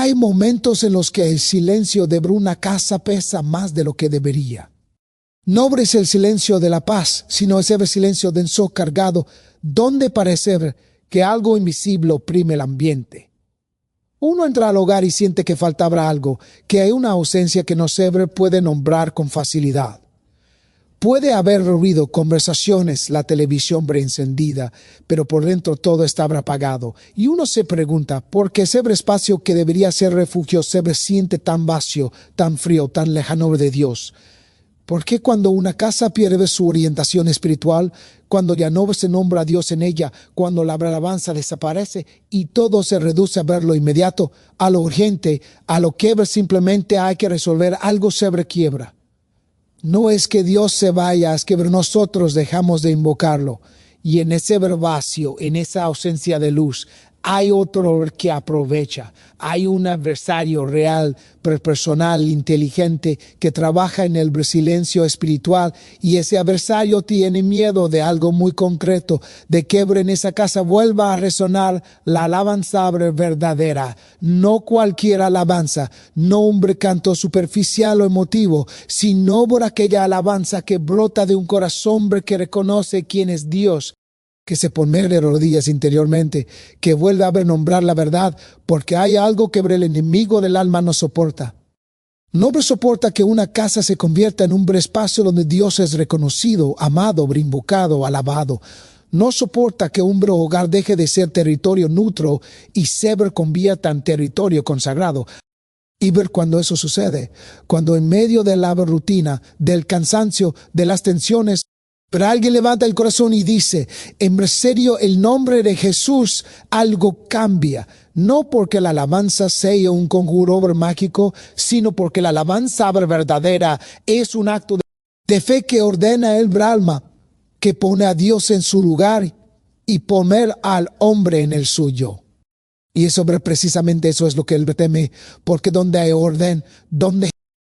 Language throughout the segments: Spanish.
Hay momentos en los que el silencio de una casa pesa más de lo que debería. No es el silencio de la paz, sino es el silencio denso cargado, donde parece que algo invisible oprime el ambiente. Uno entra al hogar y siente que faltaba algo, que hay una ausencia que no se puede nombrar con facilidad. Puede haber ruido, conversaciones, la televisión encendida, pero por dentro todo estaba apagado. Y uno se pregunta, ¿por qué ese espacio que debería ser refugio se siente tan vacío, tan frío, tan lejano de Dios? ¿Por qué cuando una casa pierde su orientación espiritual, cuando ya no se nombra a Dios en ella, cuando la alabanza desaparece y todo se reduce a ver lo inmediato, a lo urgente, a lo que simplemente hay que resolver, algo se requiebra? No es que Dios se vaya, es que nosotros dejamos de invocarlo. Y en ese vacío, en esa ausencia de luz, hay otro que aprovecha. Hay un adversario real, personal, inteligente, que trabaja en el silencio espiritual. Y ese adversario tiene miedo de algo muy concreto, de que en esa casa vuelva a resonar la alabanza verdadera. No cualquier alabanza, no un canto superficial o emotivo, sino por aquella alabanza que brota de un corazón que reconoce quién es Dios, que se pone de rodillas interiormente, que vuelve a nombrar la verdad, porque hay algo que el enemigo del alma no soporta. No soporta que una casa se convierta en un espacio donde Dios es reconocido, amado, invocado, alabado. No soporta que un hogar deje de ser territorio neutro y se convierta en territorio consagrado. Y ver cuando eso sucede, cuando en medio de la rutina, del cansancio, de las tensiones, pero alguien levanta el corazón y dice, en serio, el nombre de Jesús, algo cambia. No porque la alabanza sea un conjuro mágico, sino porque la alabanza verdadera es un acto de fe que ordena el alma, que pone a Dios en su lugar y poner al hombre en el suyo. Y eso, precisamente eso es lo que él teme, porque donde hay orden, donde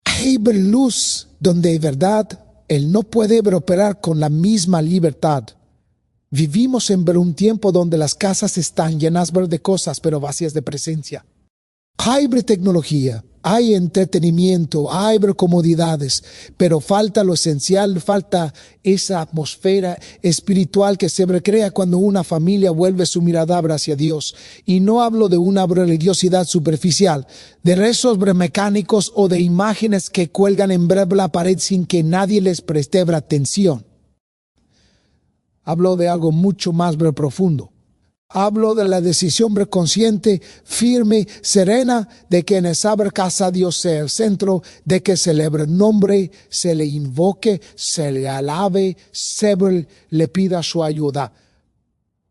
hay luz, donde hay verdad, él no puede operar con la misma libertad. Vivimos en un tiempo donde las casas están llenas de cosas, pero vacías de presencia. Hay tecnología, hay entretenimiento, hay comodidades, pero falta lo esencial, falta esa atmósfera espiritual que se crea cuando una familia vuelve su mirada hacia Dios. Y no hablo de una religiosidad superficial, de rezos mecánicos o de imágenes que cuelgan en la pared sin que nadie les preste atención. Hablo de algo mucho más profundo. Hablo de la decisión consciente, firme, serena, de que en esa casa Dios sea el centro, de que celebre el nombre, se le invoque, se le alabe, se le pida su ayuda.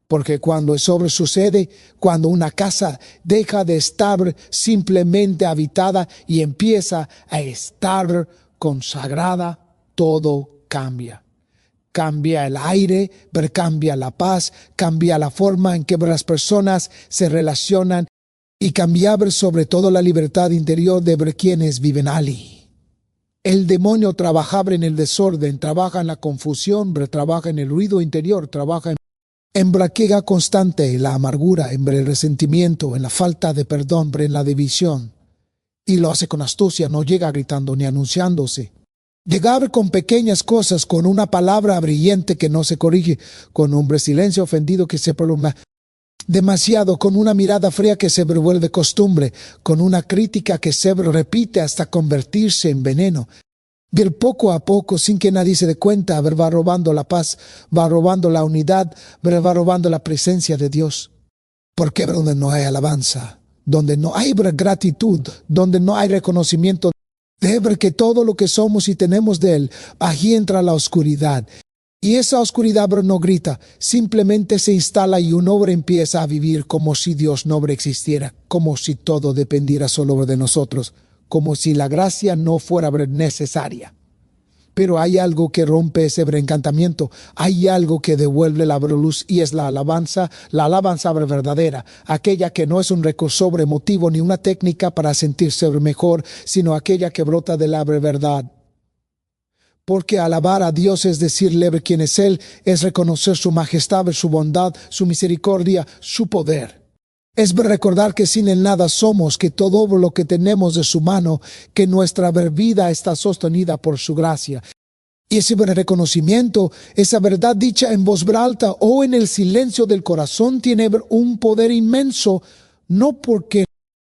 Porque cuando eso sucede, cuando una casa deja de estar simplemente habitada y empieza a estar consagrada, todo cambia. Cambia el aire, pero cambia la paz, cambia la forma en que las personas se relacionan y cambia sobre todo la libertad interior de quienes viven allí. El demonio trabaja en el desorden, trabaja en la confusión, trabaja en el ruido interior, trabaja en la queja constante, en la amargura, en el resentimiento, en la falta de perdón, en la división. Y lo hace con astucia, no llega gritando ni anunciándose. Llegar con pequeñas cosas, con una palabra brillante que no se corrige, con un silencio ofendido que se prolonga demasiado, con una mirada fría que se vuelve costumbre, con una crítica que se repite hasta convertirse en veneno. Ver poco a poco, sin que nadie se dé cuenta, va robando la paz, va robando la unidad, va robando la presencia de Dios. Porque donde no hay alabanza, donde no hay gratitud, donde no hay reconocimiento de ver que todo lo que somos y tenemos de Él, allí entra la oscuridad. Y esa oscuridad no grita, simplemente se instala y un hombre empieza a vivir como si Dios no existiera, como si todo dependiera solo de nosotros, como si la gracia no fuera necesaria. Pero hay algo que rompe ese encantamiento, hay algo que devuelve la luz y es la alabanza verdadera, aquella que no es un recurso emotivo ni una técnica para sentirse mejor, sino aquella que brota de la verdad. Porque alabar a Dios es decirle quién es Él, es reconocer su majestad, su bondad, su misericordia, su poder. Es recordar que sin Él nada somos, que todo lo que tenemos de su mano, que nuestra vida está sostenida por su gracia. Y ese reconocimiento, esa verdad dicha en voz alta o en el silencio del corazón tiene un poder inmenso, no porque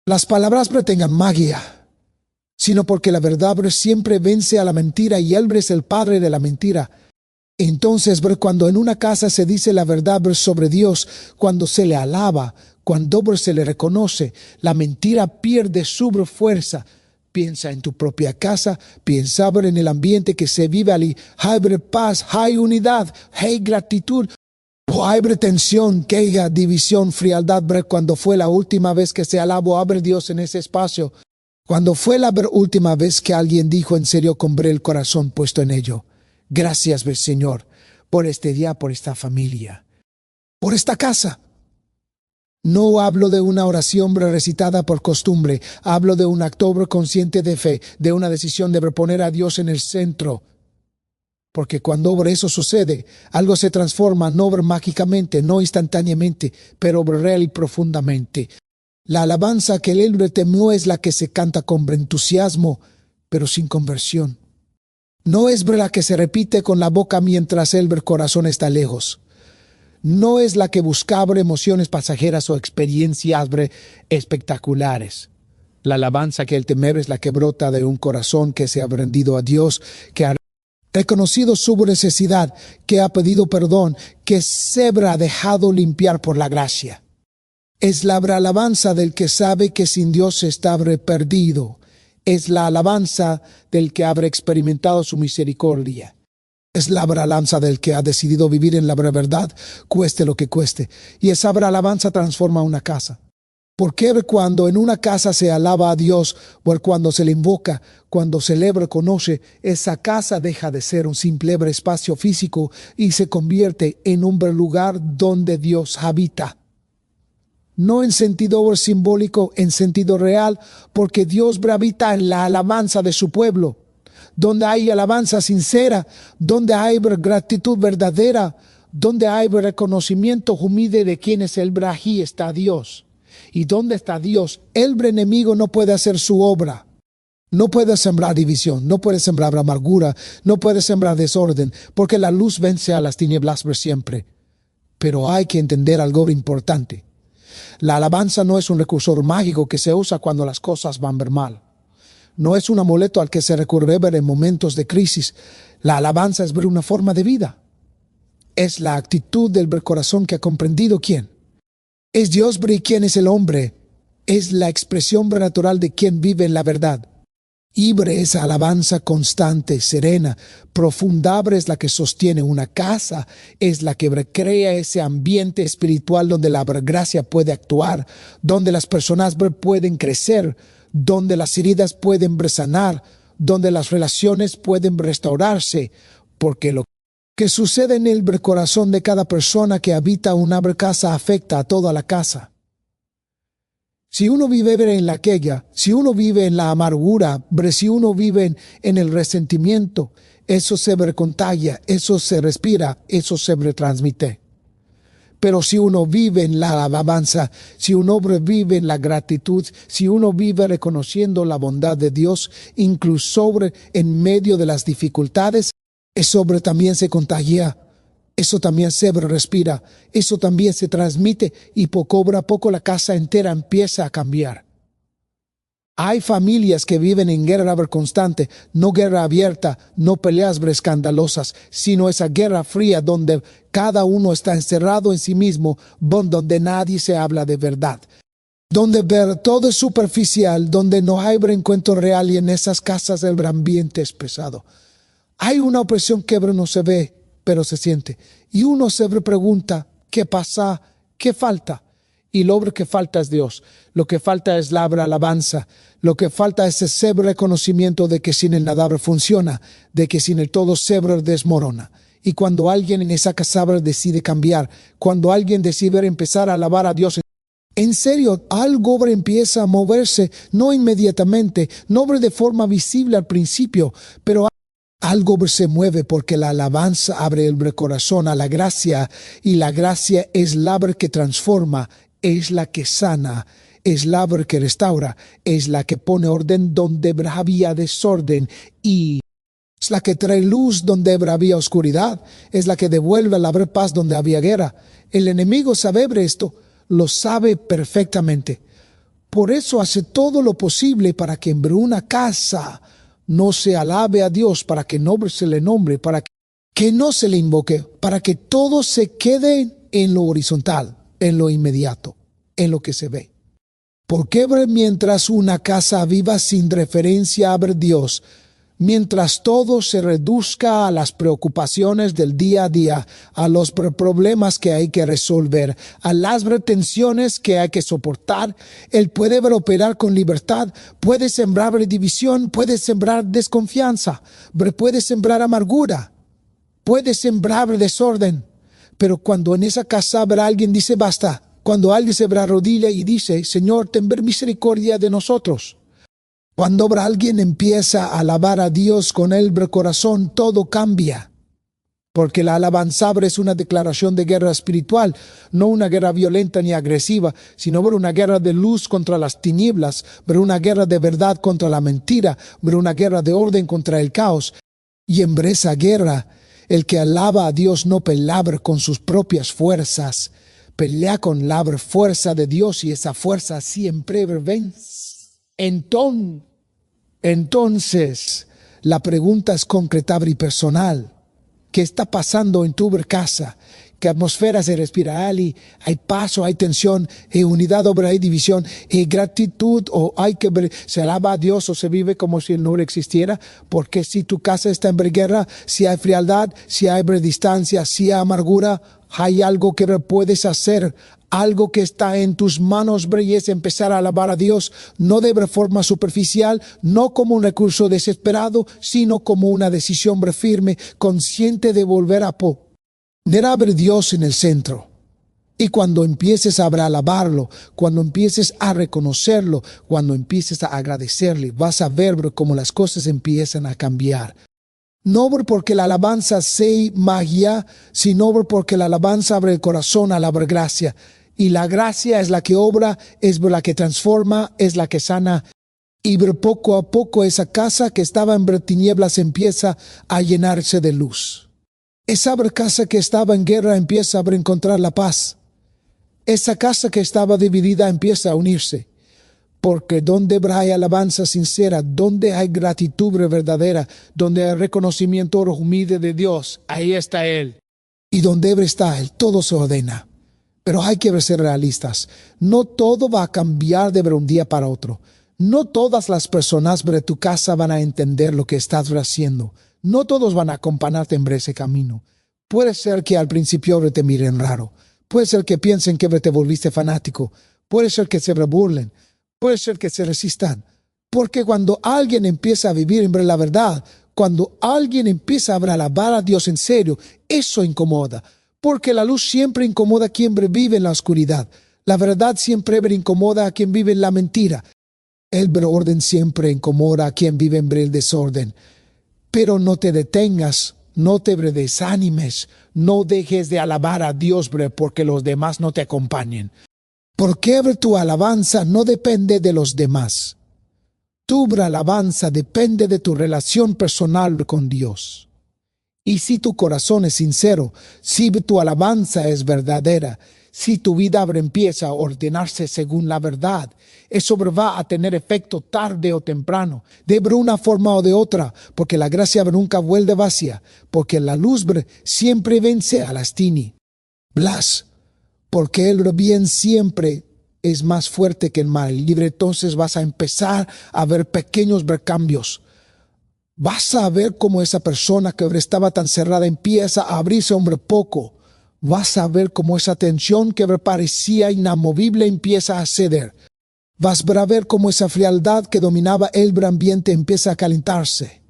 las palabras tengan magia, sino porque la verdad siempre vence a la mentira y Él es el padre de la mentira. Entonces, cuando en una casa se dice la verdad sobre Dios, cuando se le alaba, cuando se le reconoce, la mentira pierde su fuerza. Piensa en tu propia casa, piensa en el ambiente que se vive allí. Hay paz, hay unidad, hay gratitud. O hay tensión, queja, división, frialdad. Cuando fue la última vez que se alabó a Dios en ese espacio? Cuando fue la última vez que alguien dijo en serio con el corazón puesto en ello: gracias, Señor, por este día, por esta familia, por esta casa. No hablo de una oración recitada por costumbre, hablo de un acto consciente de fe, de una decisión de poner a Dios en el centro. Porque cuando eso sucede, algo se transforma, no mágicamente, no instantáneamente, pero real y profundamente. La alabanza que Él temió es la que se canta con entusiasmo, pero sin conversión. No es la que se repite con la boca mientras el corazón está lejos. No es la que buscaba emociones pasajeras o experiencias espectaculares. La alabanza que Él teme es la que brota de un corazón que se ha rendido a Dios, que ha reconocido su necesidad, que ha pedido perdón, que se ha dejado limpiar por la gracia. Es la alabanza del que sabe que sin Dios está perdido. Es la alabanza del que habrá experimentado su misericordia. Es la alabanza del que ha decidido vivir en la verdad, cueste lo que cueste. Y esa alabanza transforma una casa. Porque cuando en una casa se alaba a Dios, o cuando se le invoca, cuando se le reconoce, esa casa deja de ser un simple espacio físico y se convierte en un lugar donde Dios habita. No en sentido simbólico, en sentido real, porque Dios habita en la alabanza de su pueblo. Donde hay alabanza sincera, donde hay gratitud verdadera, donde hay reconocimiento humilde de quién es el Brají, está Dios. ¿Y dónde está Dios? El enemigo no puede hacer su obra. No puede sembrar división, no puede sembrar amargura, no puede sembrar desorden, porque la luz vence a las tinieblas por siempre. Pero hay que entender algo importante. La alabanza no es un recurso mágico que se usa cuando las cosas van mal. No es un amuleto al que se recurre en momentos de crisis. La alabanza es una forma de vida. Es la actitud del corazón que ha comprendido quién es Dios y quién es el hombre. Es la expresión natural de quien vive en la verdad. Ibre esa alabanza constante, serena, profunda, es la que sostiene una casa, es la que crea ese ambiente espiritual donde la gracia puede actuar, donde las personas pueden crecer, donde las heridas pueden sanar, donde las relaciones pueden restaurarse, porque lo que sucede en el corazón de cada persona que habita una casa afecta a toda la casa. Si uno vive en la queja, si uno vive en la amargura, si uno vive en el resentimiento, eso se contagia, eso se respira, eso se retransmite. Pero si uno vive en la alabanza, si uno vive en la gratitud, si uno vive reconociendo la bondad de Dios, incluso en medio de las dificultades, eso también se contagia, eso también se respira, eso también se transmite y poco a poco la casa entera empieza a cambiar. Hay familias que viven en guerra constante, no guerra abierta, no peleas escandalosas, sino esa guerra fría donde cada uno está encerrado en sí mismo, donde nadie se habla de verdad. Donde ver todo es superficial, donde no hay encuentro real y en esas casas el ambiente es pesado. Hay una opresión que no se ve, pero se siente. Y uno se pregunta, ¿qué pasa? ¿Qué falta? Y lo que falta es Dios. Lo que falta es la alabanza. Lo que falta es ese reconocimiento de que sin el nada funciona, de que sin el todo se desmorona. Y cuando alguien en esa casa decide cambiar, cuando alguien decide empezar a alabar a Dios, en serio, algo empieza a moverse, no inmediatamente, no de forma visible al principio, pero algo se mueve porque la alabanza abre el corazón a la gracia y la gracia es la que transforma, es la que sana, es la que restaura, es la que pone orden donde había desorden y es la que trae luz donde había oscuridad, es la que devuelve la paz donde había guerra. El enemigo sabe esto, lo sabe perfectamente. Por eso hace todo lo posible para que en una casa no se alabe a Dios, para que no se le nombre, para que no se le invoque, para que todo se quede en lo horizontal, en lo inmediato, en lo que se ve. Porque mientras una casa viva sin referencia a Dios, mientras todo se reduzca a las preocupaciones del día a día, a los problemas que hay que resolver, a las retenciones que hay que soportar, Él puede operar con libertad, puede sembrar división, puede sembrar desconfianza, puede sembrar amargura, puede sembrar desorden. Pero cuando en esa casa habrá alguien dice basta, cuando alguien se arrodilla y dice, Señor, ten misericordia de nosotros. Cuando alguien empieza a alabar a Dios con el corazón, todo cambia. Porque la alabanza es una declaración de guerra espiritual, no una guerra violenta ni agresiva, sino una guerra de luz contra las tinieblas, una guerra de verdad contra la mentira, una guerra de orden contra el caos. Y en esa guerra, el que alaba a Dios no pelea con sus propias fuerzas, pelea con la fuerza de Dios y esa fuerza siempre vence. Entonces, la pregunta es concreta y personal. ¿Qué está pasando en tu casa? ¿Qué atmósfera se respira? ¿Hay paso, hay tensión, hay unidad, obra, hay división, hay gratitud o hay que se alaba a Dios o se vive como si Él no existiera? Porque si tu casa está en guerra, si hay frialdad, si hay distancia, si hay amargura, hay algo que puedes hacer, algo que está en tus manos, y es empezar a alabar a Dios, no de forma superficial, no como un recurso desesperado, sino como una decisión firme, consciente de volver a poner a Dios en el centro. Y cuando empieces a alabarlo, cuando empieces a reconocerlo, cuando empieces a agradecerle, vas a ver cómo las cosas empiezan a cambiar. No porque la alabanza sea magia, sino porque la alabanza abre el corazón a la gracia. Y la gracia es la que obra, es la que transforma, es la que sana. Y poco a poco esa casa que estaba en tinieblas empieza a llenarse de luz. Esa casa que estaba en guerra empieza a encontrar la paz. Esa casa que estaba dividida empieza a unirse. Porque donde hay alabanza sincera, donde hay gratitud verdadera, donde hay reconocimiento humilde de Dios, ahí está Él. Y donde está Él, todo se ordena. Pero hay que ser realistas. No todo va a cambiar de un día para otro. No todas las personas de tu casa van a entender lo que estás haciendo. No todos van a acompañarte en ese camino. Puede ser que al principio te miren raro. Puede ser que piensen que te volviste fanático. Puede ser que se burlen. Puede ser que se resistan. Porque cuando alguien empieza a vivir en la verdad, cuando alguien empieza a alabar a Dios en serio, eso incomoda. Porque la luz siempre incomoda a quien vive en la oscuridad. La verdad siempre incomoda a quien vive en la mentira. El orden siempre incomoda a quien vive en el desorden. Pero no te detengas, no te desanimes, no dejes de alabar a Dios porque los demás no te acompañen. Porque tu alabanza no depende de los demás. Tu alabanza depende de tu relación personal con Dios. Y si tu corazón es sincero, si tu alabanza es verdadera, si tu vida empieza a ordenarse según la verdad, eso va a tener efecto tarde o temprano, de una forma o de otra, porque la gracia nunca vuelve vacía, porque la luz siempre vence a las tinieblas. Porque el bien siempre es más fuerte que el mal. Libre, entonces vas a empezar a ver pequeños cambios. Vas a ver cómo esa persona que estaba tan cerrada empieza a abrirse poco. Vas a ver cómo esa tensión que parecía inamovible empieza a ceder. Vas a ver cómo esa frialdad que dominaba el ambiente empieza a calentarse.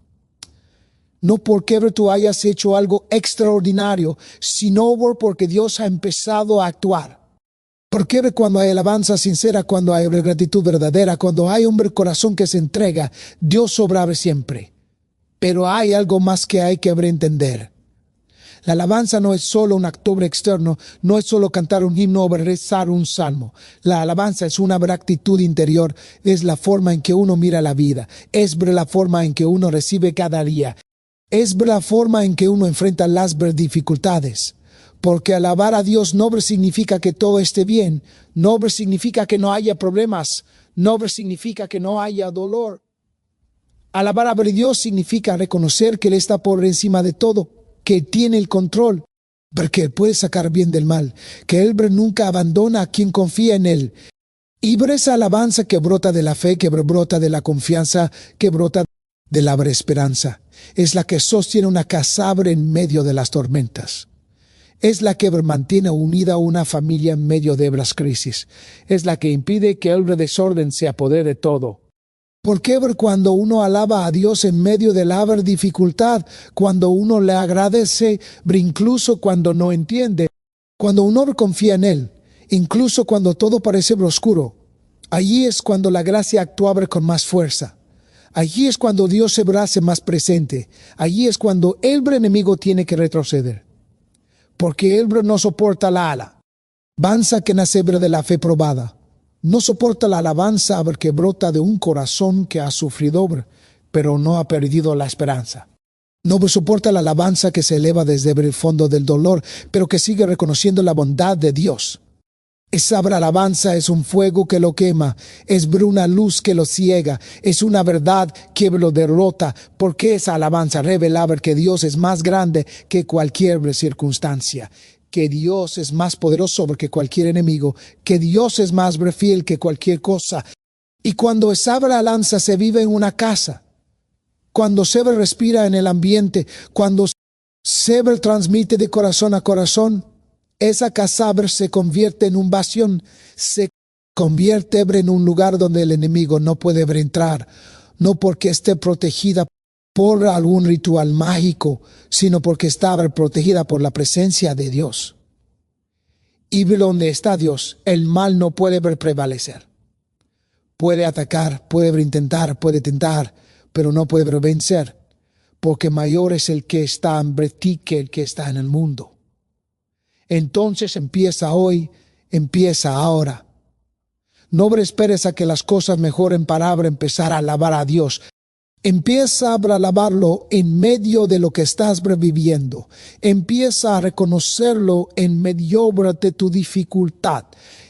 No porque tú hayas hecho algo extraordinario, sino porque Dios ha empezado a actuar. Porque cuando hay alabanza sincera, cuando hay gratitud verdadera, cuando hay corazón que se entrega, Dios obra siempre. Pero hay algo más que hay que entender. La alabanza no es solo un acto externo, no es solo cantar un himno o rezar un salmo. La alabanza es una actitud interior, es la forma en que uno mira la vida, es la forma en que uno recibe cada día, es la forma en que uno enfrenta las dificultades. Porque alabar a Dios no significa que todo esté bien, no significa que no haya problemas, no significa que no haya dolor. Alabar a Dios significa reconocer que Él está por encima de todo, que tiene el control, porque Él puede sacar bien del mal, que Él nunca abandona a quien confía en Él. Y esa alabanza que brota de la fe, que brota de la confianza, que brota de la esperanza, es la que sostiene una casa en medio de las tormentas. Es la que mantiene unida una familia en medio de las crisis. Es la que impide que el desorden se apodere de todo. Porque cuando uno alaba a Dios en medio de la dificultad, cuando uno le agradece, incluso cuando no entiende, cuando uno confía en Él, incluso cuando todo parece oscuro, allí es cuando la gracia actúa con más fuerza. Allí es cuando Dios se hace más presente. Allí es cuando el enemigo tiene que retroceder. Porque Él no soporta la alabanza que nace de la fe probada. No soporta la alabanza que brota de un corazón que ha sufrido, pero no ha perdido la esperanza. No soporta la alabanza que se eleva desde el fondo del dolor, pero que sigue reconociendo la bondad de Dios. Esa alabanza es un fuego que lo quema, es una luz que lo ciega, es una verdad que lo derrota, porque esa alabanza revela que Dios es más grande que cualquier circunstancia, que Dios es más poderoso que cualquier enemigo, que Dios es más fiel que cualquier cosa. Y cuando esa alabanza se vive en una casa, cuando se respira en el ambiente, cuando se transmite de corazón a corazón, esa casa se convierte en un bastión, se convierte en un lugar donde el enemigo no puede entrar, no porque esté protegida por algún ritual mágico, sino porque está protegida por la presencia de Dios. Y donde está Dios, el mal no puede prevalecer. Puede atacar, puede intentar, puede tentar, pero no puede vencer, porque mayor es el que está en ti que el que está en el mundo. Entonces empieza hoy, empieza ahora. No esperes a que las cosas mejoren para empezar a alabar a Dios. Empieza a alabarlo en medio de lo que estás viviendo. Empieza a reconocerlo en medio de tu dificultad.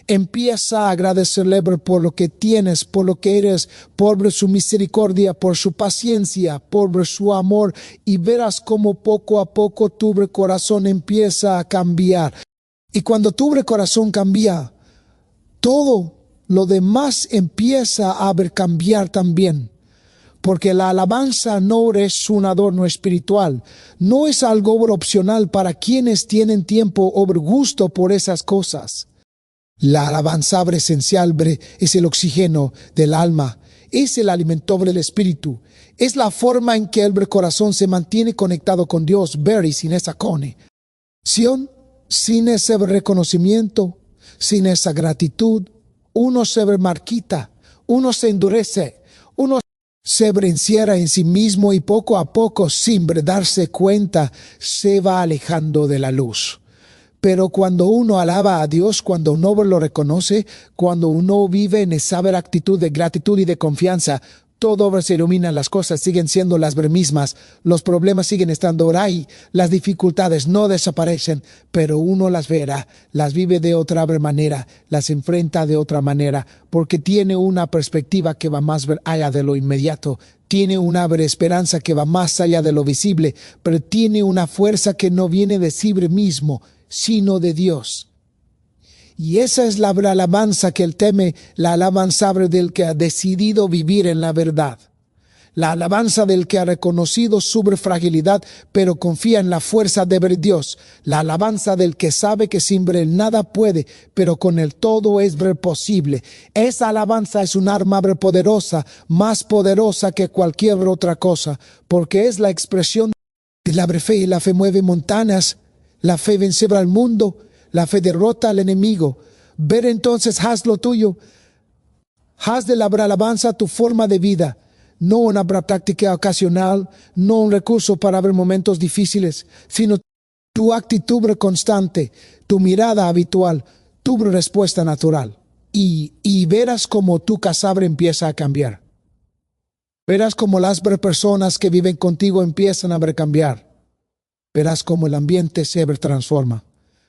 Empieza a agradecerle por lo que tienes, por lo que eres, por su misericordia, por su paciencia, por su amor, y verás cómo poco a poco tu corazón empieza a cambiar. Y cuando tu corazón cambia, todo lo demás empieza a cambiar también. Porque la alabanza no es un adorno espiritual, no es algo opcional para quienes tienen tiempo o gusto por esas cosas. La alabanza esencial es el oxígeno del alma, es el alimento del espíritu, es la forma en que el corazón se mantiene conectado con Dios, y sin esa conexión, sin ese reconocimiento, sin esa gratitud, uno se marquita, uno se endurece, uno se encierra en sí mismo y poco a poco, sin darse cuenta, se va alejando de la luz. Pero cuando uno alaba a Dios, cuando uno lo reconoce, cuando uno vive en esa actitud de gratitud y de confianza, todo se ilumina, las cosas siguen siendo las mismas, los problemas siguen estando ahí, las dificultades no desaparecen, pero uno las verá, las vive de otra manera, las enfrenta de otra manera, porque tiene una perspectiva que va más allá de lo inmediato, tiene una esperanza que va más allá de lo visible, pero tiene una fuerza que no viene de sí mismo, sino de Dios. Y esa es la alabanza que él teme, la alabanza del que ha decidido vivir en la verdad. La alabanza del que ha reconocido su fragilidad, pero confía en la fuerza de Dios. La alabanza del que sabe que sin él nada puede, pero con él todo es posible. Esa alabanza es un arma poderosa, más poderosa que cualquier otra cosa, porque es la expresión de la fe, y la fe mueve montañas. La fe vence al mundo, la fe derrota al enemigo. Ver entonces, haz lo tuyo. Haz de la alabanza tu forma de vida, no una práctica ocasional, no un recurso para ver momentos difíciles, sino tu actitud constante, tu mirada habitual, tu respuesta natural. Y verás como tu casabre empieza a cambiar. Verás como las personas que viven contigo empiezan a cambiar. Verás como el ambiente se transforma.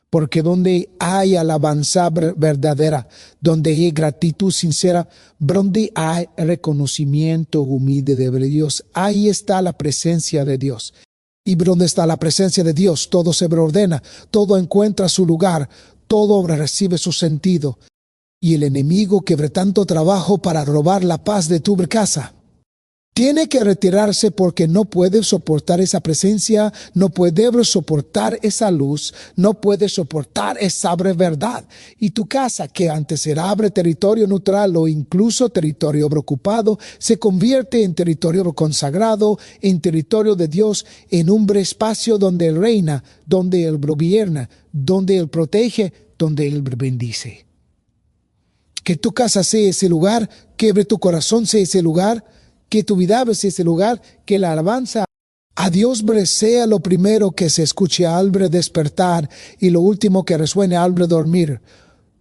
Porque donde hay alabanza verdadera, donde hay gratitud sincera, donde hay reconocimiento humilde de Dios, ahí está la presencia de Dios. Y donde está la presencia de Dios, todo se ordena, todo encuentra su lugar, todo recibe su sentido. Y el enemigo que ve tanto trabajo para robar la paz de tu casa, tiene que retirarse porque no puede soportar esa presencia, no puede soportar esa luz, no puede soportar esa verdad. Y tu casa, que antes era territorio neutral o incluso territorio preocupado, se convierte en territorio consagrado, en territorio de Dios, en un espacio donde Él reina, donde Él gobierna, donde Él protege, donde Él bendice. Que tu casa sea ese lugar, que tu corazón sea ese lugar, que tu vida sea ese lugar, que la alabanza a Dios sea lo primero que se escuche al despertar y lo último que resuene al dormir.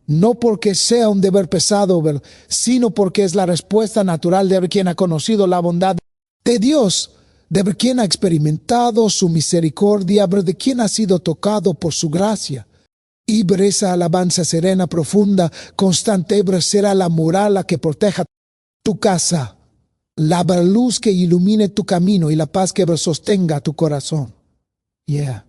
No porque sea un deber pesado, sino porque es la respuesta natural de quien ha conocido la bondad de Dios, de quien ha experimentado su misericordia, de quien ha sido tocado por su gracia. Y esa alabanza serena, profunda, constante, será la muralla que proteja tu casa, la luz que ilumine tu camino y la paz que sostenga tu corazón. Yeah.